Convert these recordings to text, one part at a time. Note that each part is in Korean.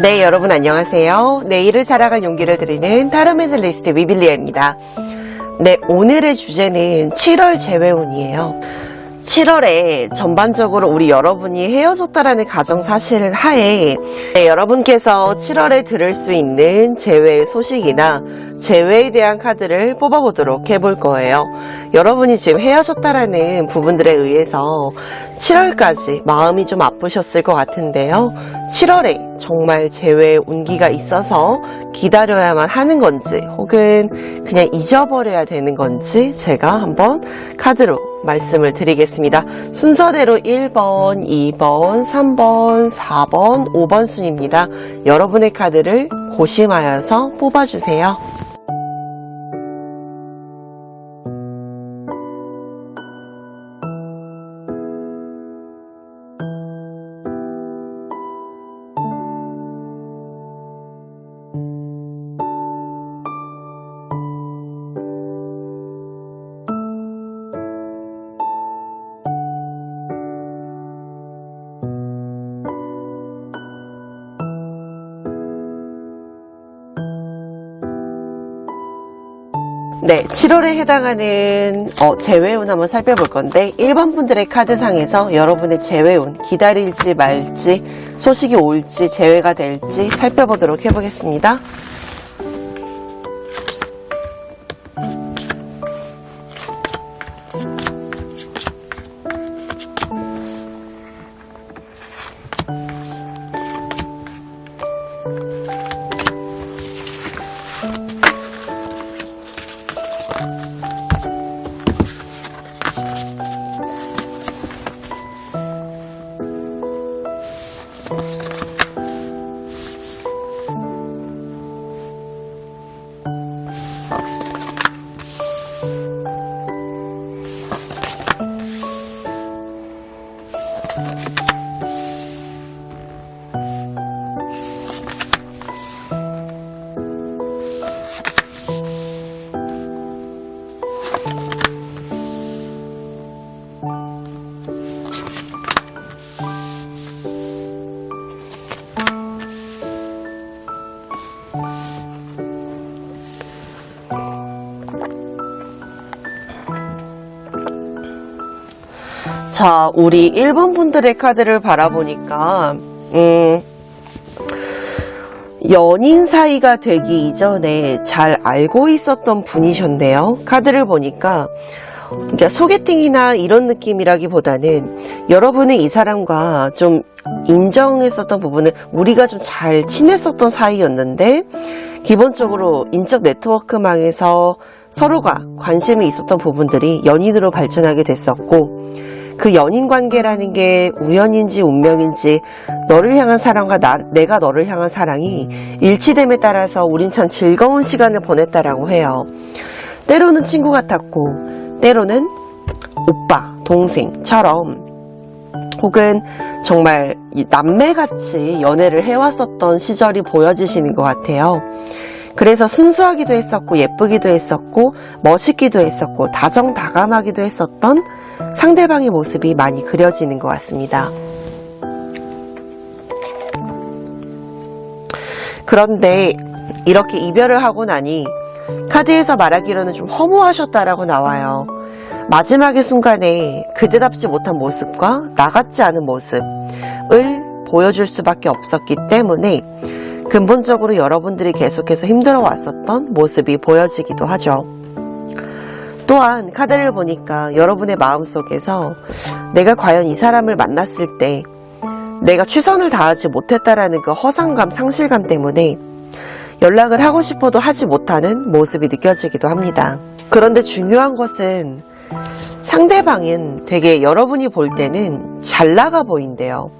네, 여러분 안녕하세요. 내일을 살아갈 용기를 드리는 타로 메달리스트 위빌리아입니다. 네, 오늘의 주제는 7월 재회운이에요. 7월에 전반적으로 우리 여러분이 헤어졌다라는 가정사실 하에 여러분께서 7월에 들을 수 있는 재회 소식이나 재회에 대한 카드를 뽑아보도록 해볼 거예요. 여러분이 지금 헤어졌다라는 부분들에 의해서 7월까지 마음이 좀 아프셨을 것 같은데요. 7월에 정말 재회의 운기가 있어서 기다려야만 하는 건지 혹은 그냥 잊어버려야 되는 건지 제가 한번 카드로 말씀을 드리겠습니다. 순서대로 1번, 2번, 3번, 4번, 5번 순입니다. 여러분의 카드를 고심하여서 뽑아주세요. 네, 7월에 해당하는 재회운 한번 살펴볼 건데 1번 분들의 카드상에서 여러분의 재회운 기다릴지 말지 소식이 올지 재회가 될지 살펴보도록 해보겠습니다. 자, 우리 1번 분들의 카드를 바라보니까 연인 사이가 되기 이전에 잘 알고 있었던 분이셨네요. 카드를 보니까 그러니까 소개팅이나 이런 느낌이라기보다는 여러분이 이 사람과 좀 인정했었던 부분은 우리가 좀 잘 친했었던 사이였는데 기본적으로 인적 네트워크망에서 서로가 관심이 있었던 부분들이 연인으로 발전하게 됐었고 그 연인 관계라는 게 우연인지 운명인지 너를 향한 사랑과 내가 너를 향한 사랑이 일치됨에 따라서 우린 참 즐거운 시간을 보냈다라고 해요. 때로는 친구 같았고 때로는 오빠, 동생처럼 혹은 정말 남매같이 연애를 해왔었던 시절이 보여지시는 것 같아요. 그래서 순수하기도 했었고 예쁘기도 했었고 멋있기도 했었고 다정다감하기도 했었던 상대방의 모습이 많이 그려지는 것 같습니다. 그런데 이렇게 이별을 하고 나니 카드에서 말하기로는 좀 허무하셨다라고 나와요. 마지막의 순간에 그대답지 못한 모습과 나같지 않은 모습을 보여줄 수밖에 없었기 때문에 근본적으로 여러분들이 계속해서 힘들어 왔었던 모습이 보여지기도 하죠. 또한 카드를 보니까 여러분의 마음속에서 내가 과연 이 사람을 만났을 때 내가 최선을 다하지 못했다라는 그 허상감, 상실감 때문에 연락을 하고 싶어도 하지 못하는 모습이 느껴지기도 합니다. 그런데 중요한 것은 상대방은 되게 여러분이 볼 때는 잘 나가 보인대요.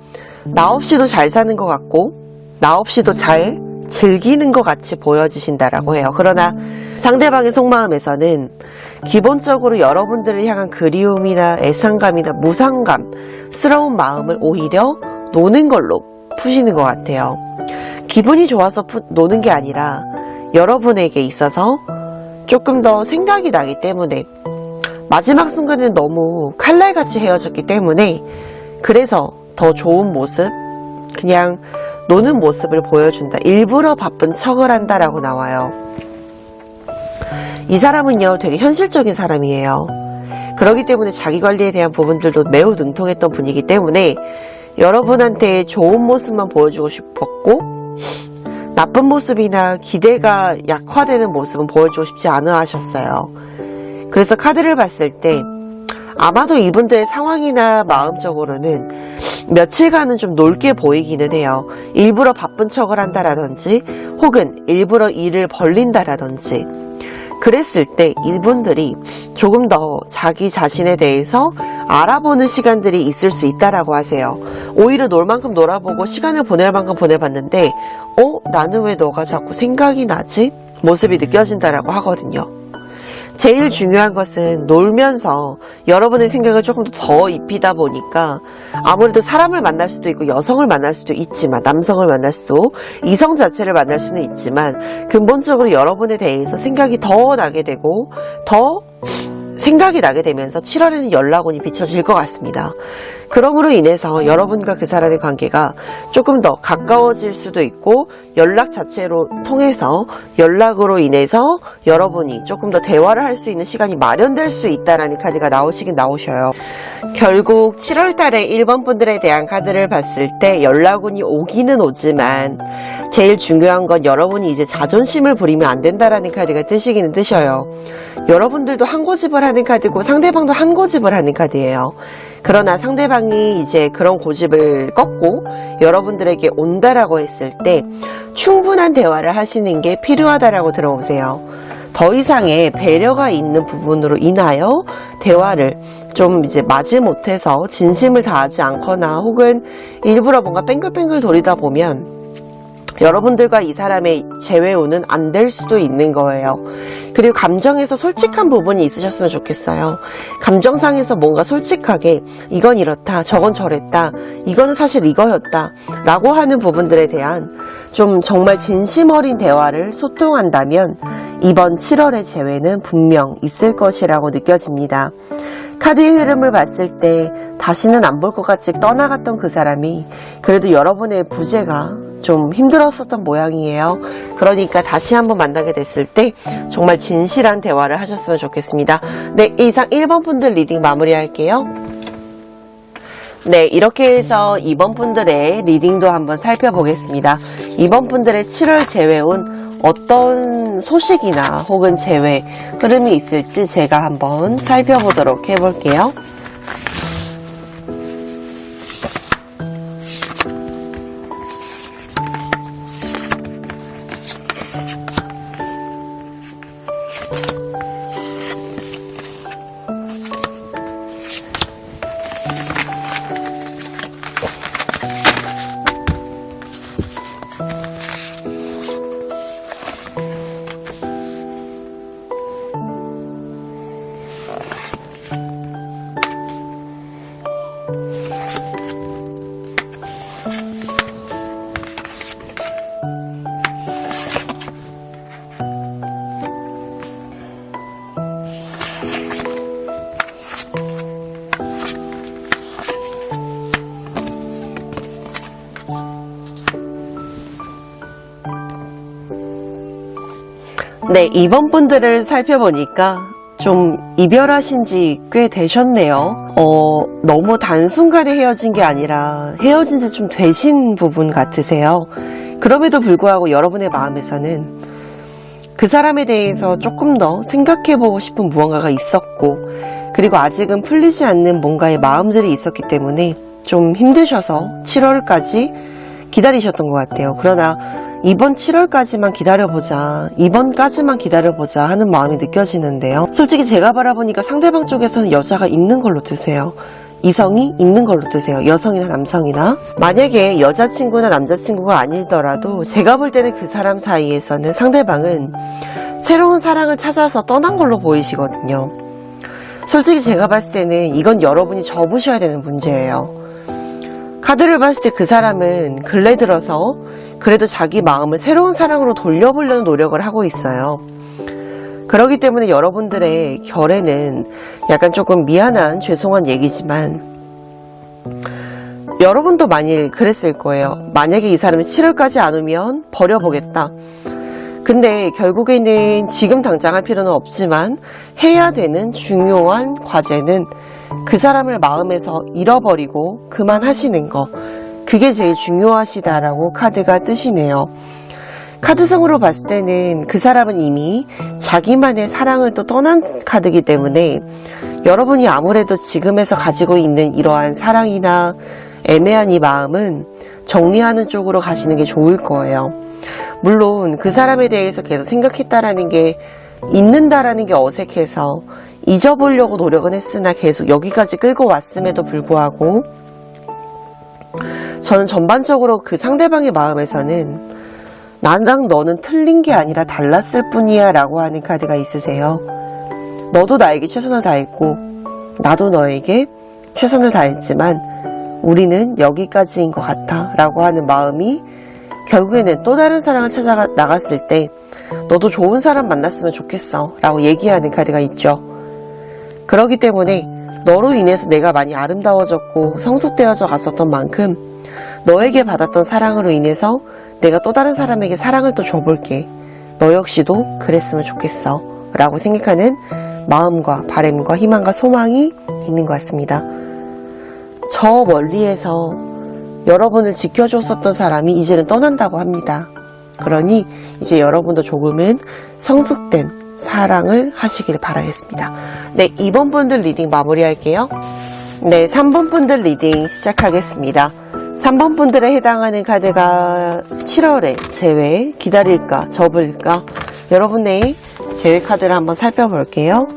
나 없이도 잘 사는 것 같고 나 없이도 잘 즐기는 것 같이 보여지신다라고 해요. 그러나 상대방의 속마음에서는 기본적으로 여러분들을 향한 그리움이나 애상감이나 무상감스러운 마음을 오히려 노는 걸로 푸시는 것 같아요. 기분이 좋아서 노는 게 아니라 여러분에게 있어서 조금 더 생각이 나기 때문에 마지막 순간에는 너무 칼날같이 헤어졌기 때문에 그래서 더 좋은 모습, 그냥 노는 모습을 보여준다. 일부러 바쁜 척을 한다라고 나와요. 이 사람은요, 되게 현실적인 사람이에요. 그렇기 때문에 자기 관리에 대한 부분들도 매우 능통했던 분이기 때문에 여러분한테 좋은 모습만 보여주고 싶었고, 나쁜 모습이나 기대가 약화되는 모습은 보여주고 싶지 않아 하셨어요. 그래서 카드를 봤을 때 아마도 이분들의 상황이나 마음적으로는 며칠간은 좀 놀게 보이기는 해요. 일부러 바쁜 척을 한다라든지 혹은 일부러 일을 벌린다라든지 그랬을 때 이분들이 조금 더 자기 자신에 대해서 알아보는 시간들이 있을 수 있다라고 하세요. 오히려 놀 만큼 놀아보고 시간을 보낼 만큼 보내봤는데 나는 왜 너가 자꾸 생각이 나지? 모습이 느껴진다라고 하거든요. 제일 중요한 것은 놀면서 여러분의 생각을 조금 더 입히다 보니까 아무래도 사람을 만날 수도 있고 여성을 만날 수도 있지만 남성을 만날 수도 이성 자체를 만날 수는 있지만 근본적으로 여러분에 대해서 생각이 더 나게 되고 더 생각이 나게 되면서 7월에는 연락운이 비춰질 것 같습니다. 그러므로 인해서 여러분과 그 사람의 관계가 조금 더 가까워질 수도 있고 연락 자체로 통해서 연락으로 인해서 여러분이 조금 더 대화를 할 수 있는 시간이 마련될 수 있다라는 카드가 나오시긴 나오셔요. 결국 7월 달에 1번 분들에 대한 카드를 봤을 때 연락운이 오기는 오지만 제일 중요한 건 여러분이 이제 자존심을 부리면 안 된다라는 카드가 뜨시기는 뜨셔요. 여러분들도 한 고집을 하는 카드고 상대방도 한 고집을 하는 카드예요. 그러나 상대방이 이제 그런 고집을 꺾고 여러분들에게 온다라고 했을 때 충분한 대화를 하시는 게 필요하다라고 들어오세요. 더 이상의 배려가 있는 부분으로 인하여 대화를 좀 이제 마지못해서 진심을 다하지 않거나 혹은 일부러 뭔가 뺑글뺑글 돌리다 보면 여러분들과 이 사람의 재회운은 안 될 수도 있는 거예요. 그리고 감정에서 솔직한 부분이 있으셨으면 좋겠어요. 감정상에서 뭔가 솔직하게 이건 이렇다, 저건 저랬다, 이거는 사실 이거였다 라고 하는 부분들에 대한 좀 정말 진심 어린 대화를 소통한다면 이번 7월의 재회는 분명 있을 것이라고 느껴집니다. 카드의 흐름을 봤을 때 다시는 안 볼 것 같이 떠나갔던 그 사람이 그래도 여러분의 부재가 좀 힘들었었던 모양이에요. 그러니까 다시 한번 만나게 됐을 때 정말 진실한 대화를 하셨으면 좋겠습니다. 네, 이상 1번 분들 리딩 마무리할게요. 네, 이렇게 해서 2번 분들의 리딩도 한번 살펴보겠습니다. 2번 분들의 7월 재회운 어떤 소식이나 혹은 재회 흐름이 있을지 제가 한번 살펴보도록 해볼게요. 네, 2번 분들을 살펴보니까 좀 이별하신 지 꽤 되셨네요. 너무 단순간에 헤어진 게 아니라 헤어진 지 좀 되신 부분 같으세요. 그럼에도 불구하고 여러분의 마음에서는 그 사람에 대해서 조금 더 생각해보고 싶은 무언가가 있었고 그리고 아직은 풀리지 않는 뭔가의 마음들이 있었기 때문에 좀 힘드셔서 7월까지 기다리셨던 것 같아요. 그러나 이번 7월까지만 기다려보자, 이번까지만 기다려보자 하는 마음이 느껴지는데요. 솔직히 제가 바라보니까 상대방 쪽에서는 여자가 있는 걸로 드세요. 이성이 있는 걸로 드세요. 여성이나 남성이나. 만약에 여자친구나 남자친구가 아니더라도 제가 볼 때는 그 사람 사이에서는 상대방은 새로운 사랑을 찾아서 떠난 걸로 보이시거든요. 솔직히 제가 봤을 때는 이건 여러분이 접으셔야 되는 문제예요. 카드를 봤을 때 그 사람은 근래 들어서 그래도 자기 마음을 새로운 사랑으로 돌려보려는 노력을 하고 있어요. 그렇기 때문에 여러분들의 결에는 약간 조금 미안한 죄송한 얘기지만 여러분도 만일 그랬을 거예요. 만약에 이 사람이 7월까지 안 오면 버려보겠다. 근데 결국에는 지금 당장 할 필요는 없지만 해야 되는 중요한 과제는 그 사람을 마음에서 잃어버리고 그만하시는 거. 그게 제일 중요하시다라고 카드가 뜻이네요. 카드성으로 봤을 때는 그 사람은 이미 자기만의 사랑을 또 떠난 카드이기 때문에 여러분이 아무래도 지금에서 가지고 있는 이러한 사랑이나 애매한 이 마음은 정리하는 쪽으로 가시는 게 좋을 거예요. 물론 그 사람에 대해서 계속 생각했다라는 게 잊는다라는 게 어색해서 잊어보려고 노력은 했으나 계속 여기까지 끌고 왔음에도 불구하고 저는 전반적으로 그 상대방의 마음에서는 나랑 너는 틀린 게 아니라 달랐을 뿐이야 라고 하는 카드가 있으세요. 너도 나에게 최선을 다했고 나도 너에게 최선을 다했지만 우리는 여기까지인 것 같아 라고 하는 마음이 결국에는 또 다른 사랑을 찾아 나갔을 때 너도 좋은 사람 만났으면 좋겠어 라고 얘기하는 카드가 있죠. 그렇기 때문에 너로 인해서 내가 많이 아름다워졌고 성숙되어져 갔었던 만큼 너에게 받았던 사랑으로 인해서 내가 또 다른 사람에게 사랑을 또 줘볼게. 너 역시도 그랬으면 좋겠어 라고 생각하는 마음과 바람과 희망과 소망이 있는 것 같습니다. 저 멀리에서 여러분을 지켜줬었던 사람이 이제는 떠난다고 합니다. 그러니 이제 여러분도 조금은 성숙된 사랑을 하시길 바라겠습니다. 네, 2번 분들 리딩 마무리할게요. 네, 3번 분들 리딩 시작하겠습니다. 3번 분들에 해당하는 카드가 7월에 재회, 기다릴까, 접을까? 여러분의 재회 카드를 한번 살펴볼게요.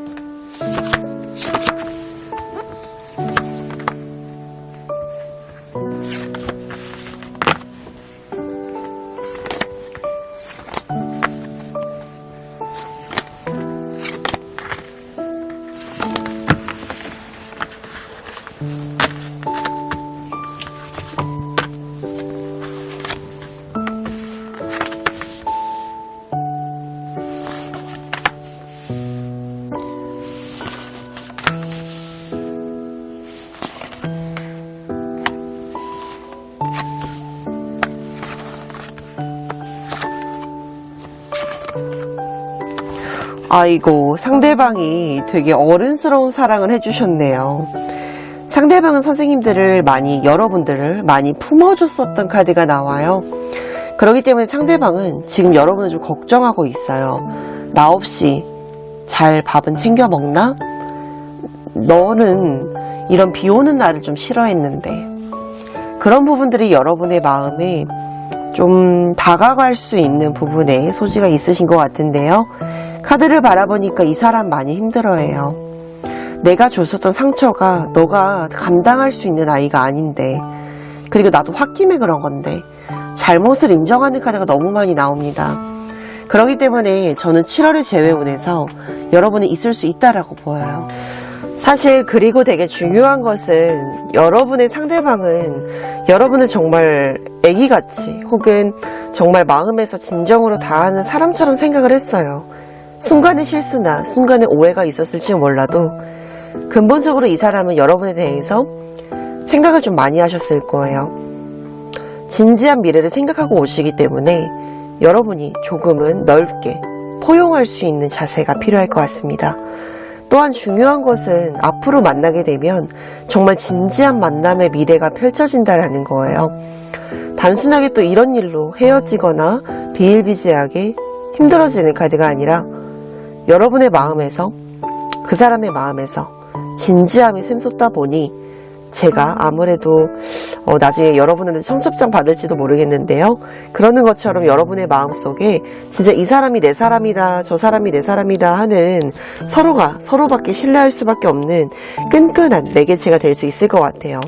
아이고, 상대방이 되게 어른스러운 사랑을 해주셨네요. 상대방은 선생님들을 많이, 여러분들을 많이 품어줬었던 카드가 나와요. 그렇기 때문에 상대방은 지금 여러분을 좀 걱정하고 있어요. 나 없이 잘 밥은 챙겨 먹나? 너는 이런 비 오는 날을 좀 싫어했는데. 그런 부분들이 여러분의 마음에 좀 다가갈 수 있는 부분에 소지가 있으신 것 같은데요. 카드를 바라보니까 이 사람 많이 힘들어해요. 내가 줬었던 상처가 너가 감당할 수 있는 아이가 아닌데, 그리고 나도 홧김에 그런 건데 잘못을 인정하는 카드가 너무 많이 나옵니다. 그렇기 때문에 저는 7월의 재회운에서 여러분이 있을 수 있다라고 보여요. 사실 그리고 되게 중요한 것은 여러분의 상대방은 여러분을 정말 애기같이 혹은 정말 마음에서 진정으로 다하는 사람처럼 생각을 했어요. 순간의 실수나 순간의 오해가 있었을지 몰라도 근본적으로 이 사람은 여러분에 대해서 생각을 좀 많이 하셨을 거예요. 진지한 미래를 생각하고 오시기 때문에 여러분이 조금은 넓게 포용할 수 있는 자세가 필요할 것 같습니다. 또한 중요한 것은 앞으로 만나게 되면 정말 진지한 만남의 미래가 펼쳐진다는 거예요. 단순하게 또 이런 일로 헤어지거나 비일비재하게 힘들어지는 카드가 아니라 여러분의 마음에서, 그 사람의 마음에서 진지함이 샘솟다 보니 제가 아무래도 나중에 여러분한테 청첩장 받을지도 모르겠는데요. 그러는 것처럼 여러분의 마음속에 진짜 이 사람이 내 사람이다, 저 사람이 내 사람이다 하는 서로가 서로밖에 신뢰할 수밖에 없는 끈끈한 매개체가 될 수 있을 것 같아요.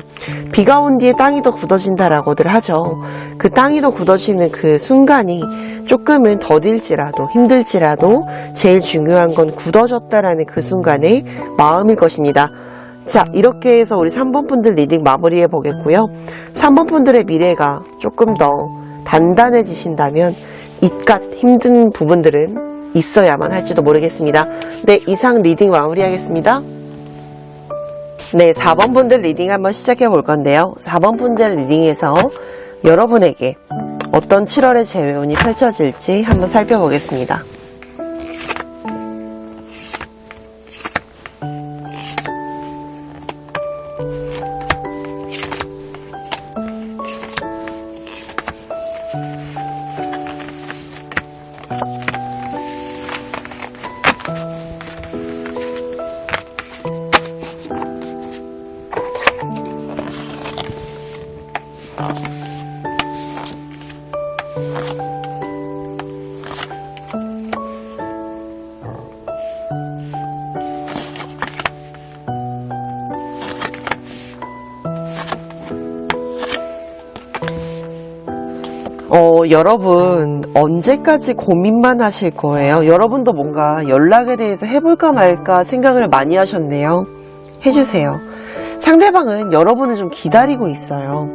비가 온 뒤에 땅이 더 굳어진다라고들 하죠. 그 땅이 더 굳어지는 그 순간이 조금은 더딜지라도 힘들지라도 제일 중요한 건 굳어졌다라는 그 순간의 마음일 것입니다. 자, 이렇게 해서 우리 3번 분들 리딩 마무리해 보겠고요. 3번 분들의 미래가 조금 더 단단해지신다면 이깟 힘든 부분들은 있어야만 할지도 모르겠습니다. 네, 이상 리딩 마무리하겠습니다. 네, 4번 분들 리딩 한번 시작해 볼 건데요. 4번 분들 리딩에서 여러분에게 어떤 7월의 재회운이 펼쳐질지 한번 살펴보겠습니다. 여러분 언제까지 고민만 하실 거예요? 여러분도 뭔가 연락에 대해서 해볼까 말까 생각을 많이 하셨네요. 해주세요. 상대방은 여러분을 좀 기다리고 있어요.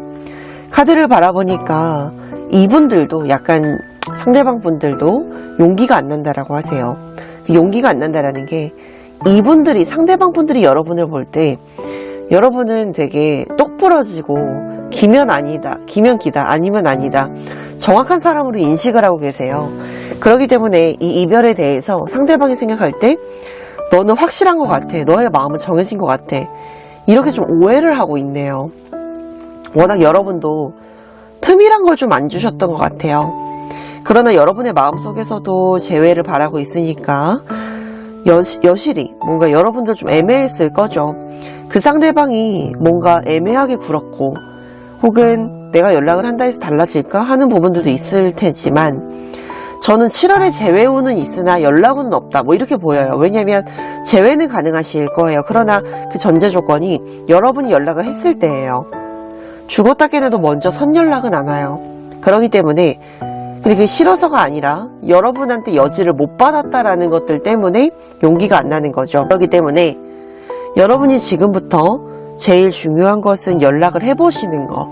카드를 바라보니까 이분들도 약간 상대방 분들도 용기가 안 난다라고 하세요. 용기가 안 난다라는 게 이분들이 상대방 분들이 여러분을 볼 때 여러분은 되게 똑부러지고 기면 아니다, 기면 기다, 아니면 아니다. 정확한 사람으로 인식을 하고 계세요. 그렇기 때문에 이 이별에 대해서 상대방이 생각할 때 너는 확실한 것 같아. 너의 마음은 정해진 것 같아. 이렇게 좀 오해를 하고 있네요. 워낙 여러분도 틈이란 걸 좀 안 주셨던 것 같아요. 그러나 여러분의 마음속에서도 재회를 바라고 있으니까 여실히 뭔가 여러분들 좀 애매했을 거죠. 그 상대방이 뭔가 애매하게 굴었고 혹은 내가 연락을 한다 해서 달라질까 하는 부분들도 있을 테지만 저는 7월에 재회운은 있으나 연락운은 없다 뭐 이렇게 보여요. 왜냐하면 재회는 가능하실 거예요. 그러나 그 전제 조건이 여러분이 연락을 했을 때예요. 죽었다 깨내도 먼저 선연락은 안 와요. 그렇기 때문에 근데 그게 싫어서가 아니라 여러분한테 여지를 못 받았다라는 것들 때문에 용기가 안 나는 거죠. 그렇기 때문에 여러분이 지금부터 제일 중요한 것은 연락을 해보시는 거.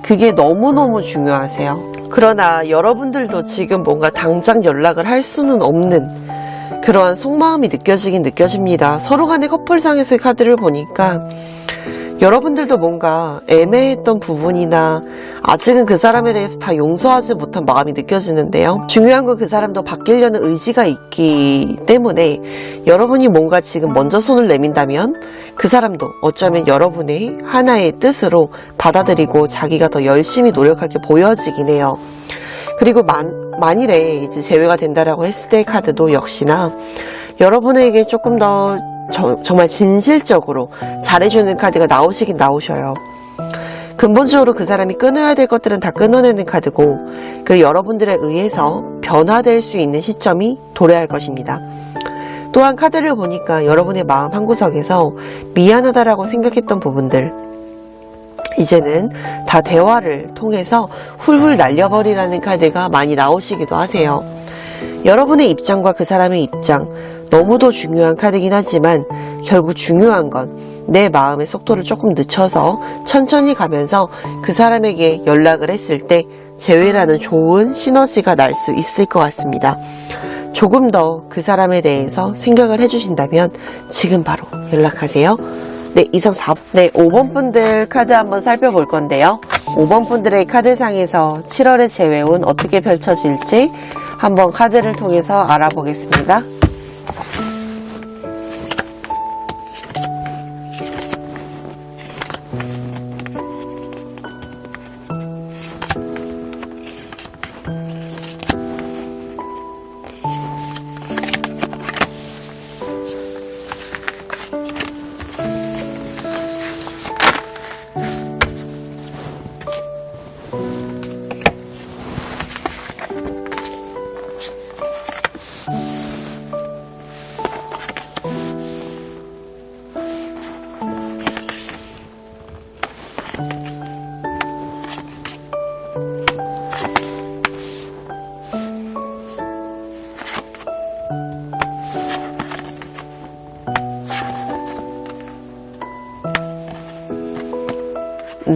그게 너무너무 중요하세요. 그러나 여러분들도 지금 뭔가 당장 연락을 할 수는 없는 그러한 속마음이 느껴지긴 느껴집니다. 서로 간의 커플상에서의 카드를 보니까 여러분들도 뭔가 애매했던 부분이나 아직은 그 사람에 대해서 다 용서하지 못한 마음이 느껴지는데요. 중요한 건 그 사람도 바뀌려는 의지가 있기 때문에 여러분이 뭔가 지금 먼저 손을 내민다면 그 사람도 어쩌면 여러분의 하나의 뜻으로 받아들이고 자기가 더 열심히 노력할 게 보여지긴 해요. 그리고 만일에 이제 재회가 된다라고 했을 때의 카드도 역시나 여러분에게 조금 더 정말 진실적으로 잘해주는 카드가 나오시긴 나오셔요. 근본적으로 그 사람이 끊어야 될 것들은 다 끊어내는 카드고 그 여러분들에 의해서 변화될 수 있는 시점이 도래할 것입니다. 또한 카드를 보니까 여러분의 마음 한구석에서 미안하다라고 생각했던 부분들 이제는 다 대화를 통해서 훌훌 날려버리라는 카드가 많이 나오시기도 하세요. 여러분의 입장과 그 사람의 입장 너무도 중요한 카드긴 하지만 결국 중요한 건 내 마음의 속도를 조금 늦춰서 천천히 가면서 그 사람에게 연락을 했을 때 재회라는 좋은 시너지가 날 수 있을 것 같습니다. 조금 더 그 사람에 대해서 생각을 해주신다면 지금 바로 연락하세요. 네, 이상 5번 분들 카드 한번 살펴볼 건데요. 5번 분들의 카드상에서 7월의 재회운 어떻게 펼쳐질지 한번 카드를 통해서 알아보겠습니다.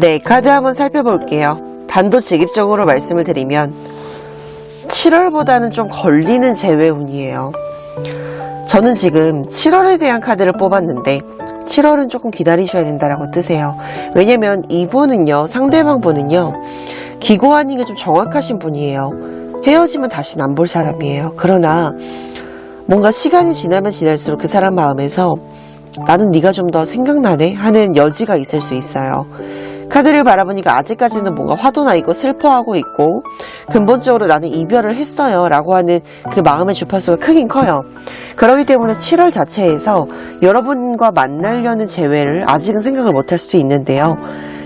네, 카드 한번 살펴볼게요. 단도직입적으로 말씀을 드리면 7월보다는 좀 걸리는 재회운이에요. 저는 지금 7월에 대한 카드를 뽑았는데 7월은 조금 기다리셔야 된다라고 뜨세요. 왜냐면 이분은요, 상대방 분은요, 기고하는 게 좀 정확하신 분이에요. 헤어지면 다시는 안 볼 사람이에요. 그러나 뭔가 시간이 지나면 지날수록 그 사람 마음에서 나는 네가 좀 더 생각나네 하는 여지가 있을 수 있어요. 카드를 바라보니까 아직까지는 뭔가 화도 나 있고 슬퍼하고 있고 근본적으로 나는 이별을 했어요 라고 하는 그 마음의 주파수가 크긴 커요. 그렇기 때문에 7월 자체에서 여러분과 만나려는 재회를 아직은 생각을 못할 수도 있는데요.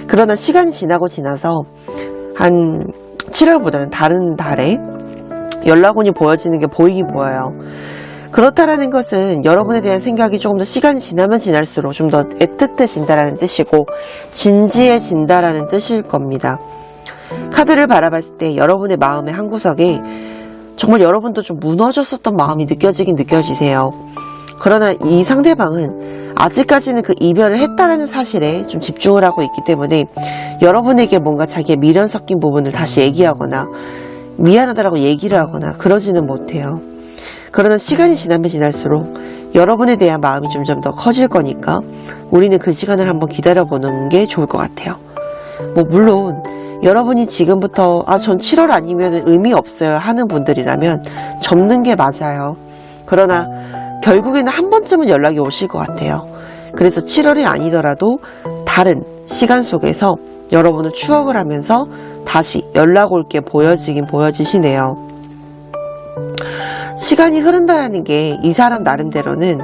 그러나 시간이 지나고 지나서 한 7월보다는 다른 달에 연락운이 보여지는 게 보이긴 보여요. 그렇다라는 것은 여러분에 대한 생각이 조금 더 시간이 지나면 지날수록 좀 더 애틋해진다라는 뜻이고 진지해진다라는 뜻일 겁니다. 카드를 바라봤을 때 여러분의 마음의 한 구석에 정말 여러분도 좀 무너졌었던 마음이 느껴지긴 느껴지세요. 그러나 이 상대방은 아직까지는 그 이별을 했다는 사실에 좀 집중을 하고 있기 때문에 여러분에게 뭔가 자기의 미련 섞인 부분을 다시 얘기하거나 미안하다라고 얘기를 하거나 그러지는 못해요. 그러나 시간이 지나면 지날수록 여러분에 대한 마음이 점점 더 커질 거니까 우리는 그 시간을 한번 기다려보는 게 좋을 것 같아요. 물론 여러분이 지금부터 전 7월 아니면 의미 없어요 하는 분들이라면 접는 게 맞아요. 그러나 결국에는 한 번쯤은 연락이 오실 것 같아요. 그래서 7월이 아니더라도 다른 시간 속에서 여러분은 추억을 하면서 다시 연락 올 게 보여지긴 보여지시네요. 시간이 흐른다라는 게 이 사람 나름대로는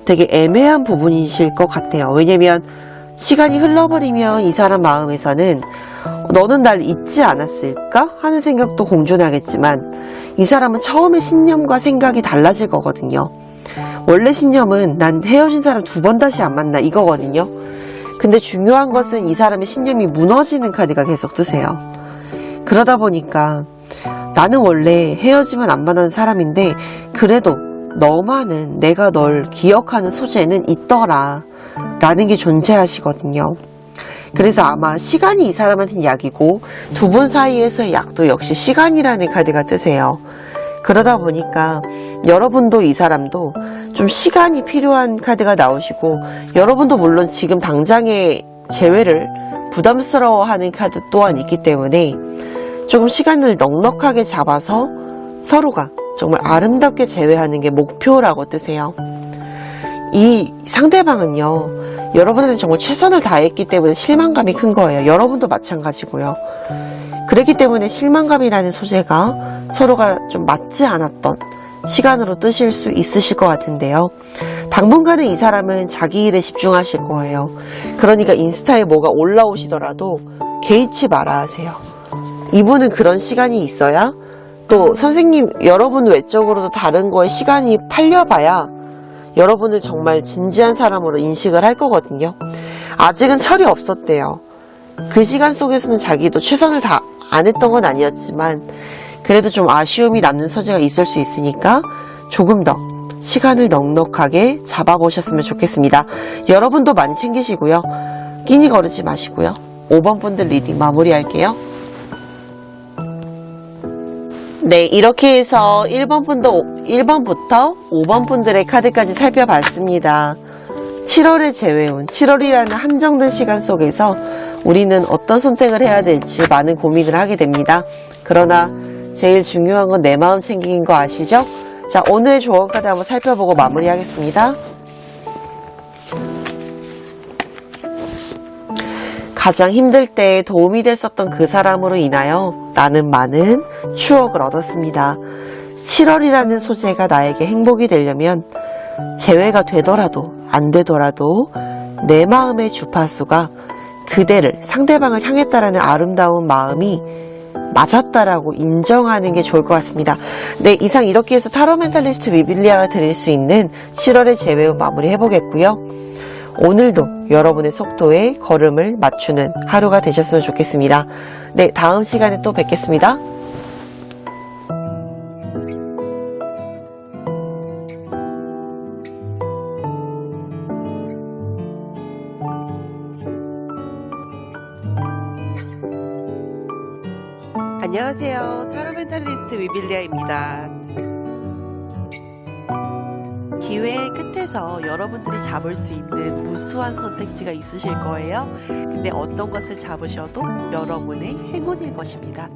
되게 애매한 부분이실 것 같아요. 왜냐면 시간이 흘러버리면 이 사람 마음에서는 너는 날 잊지 않았을까? 하는 생각도 공존하겠지만 이 사람은 처음에 신념과 생각이 달라질 거거든요. 원래 신념은 난 헤어진 사람 2번 다시 안 만나 이거거든요. 근데 중요한 것은 이 사람의 신념이 무너지는 카드가 계속 뜨세요. 그러다 보니까 나는 원래 헤어지면 안 만나는 사람인데 그래도 너만은 내가 널 기억하는 소재는 있더라 라는 게 존재하시거든요. 그래서 아마 시간이 이 사람한테는 약이고 두 분 사이에서의 약도 역시 시간이라는 카드가 뜨세요. 그러다 보니까 여러분도 이 사람도 좀 시간이 필요한 카드가 나오시고 여러분도 물론 지금 당장의 재회를 부담스러워하는 카드 또한 있기 때문에 조금 시간을 넉넉하게 잡아서 서로가 정말 아름답게 재회하는 게 목표라고 뜨세요. 이 상대방은요, 여러분한테 정말 최선을 다했기 때문에 실망감이 큰 거예요. 여러분도 마찬가지고요. 그렇기 때문에 실망감이라는 소재가 서로가 좀 맞지 않았던 시간으로 뜨실 수 있으실 것 같은데요. 당분간은 이 사람은 자기 일에 집중하실 거예요. 그러니까 인스타에 뭐가 올라오시더라도 개의치 말아 하세요. 이분은 그런 시간이 있어야 또 선생님 여러분 외적으로도 다른 거에 시간이 팔려봐야 여러분을 정말 진지한 사람으로 인식을 할 거거든요. 아직은 철이 없었대요. 그 시간 속에서는 자기도 최선을 다 안 했던 건 아니었지만 그래도 좀 아쉬움이 남는 소재가 있을 수 있으니까 조금 더 시간을 넉넉하게 잡아보셨으면 좋겠습니다. 여러분도 많이 챙기시고요. 끼니 거르지 마시고요. 5번 분들 리딩 마무리할게요. 네, 이렇게 해서 1번부터 5번 분들의 카드까지 살펴봤습니다. 7월의 재회운, 7월이라는 한정된 시간 속에서 우리는 어떤 선택을 해야 될지 많은 고민을 하게 됩니다. 그러나 제일 중요한 건 내 마음 챙기는 거 아시죠? 자, 오늘의 조언 카드 한번 살펴보고 마무리하겠습니다. 가장 힘들 때 도움이 됐었던 그 사람으로 인하여 나는 많은 추억을 얻었습니다. 7월이라는 소재가 나에게 행복이 되려면 재회가 되더라도 안 되더라도 내 마음의 주파수가 그대를 상대방을 향했다라는 아름다운 마음이 맞았다라고 인정하는 게 좋을 것 같습니다. 네, 이상 이렇게 해서 타로 멘탈리스트 위빌리아가 드릴 수 있는 7월의 재회운 마무리 해보겠고요. 오늘도 여러분의 속도에 걸음을 맞추는 하루가 되셨으면 좋겠습니다. 네, 다음 시간에 또 뵙겠습니다. 안녕하세요. 타로 멘탈리스트 위빌리아입니다. 기회의 끝에서 여러분들이 잡을 수 있는 무수한 선택지가 있으실 거예요. 근데 어떤 것을 잡으셔도 여러분의 행운일 것입니다.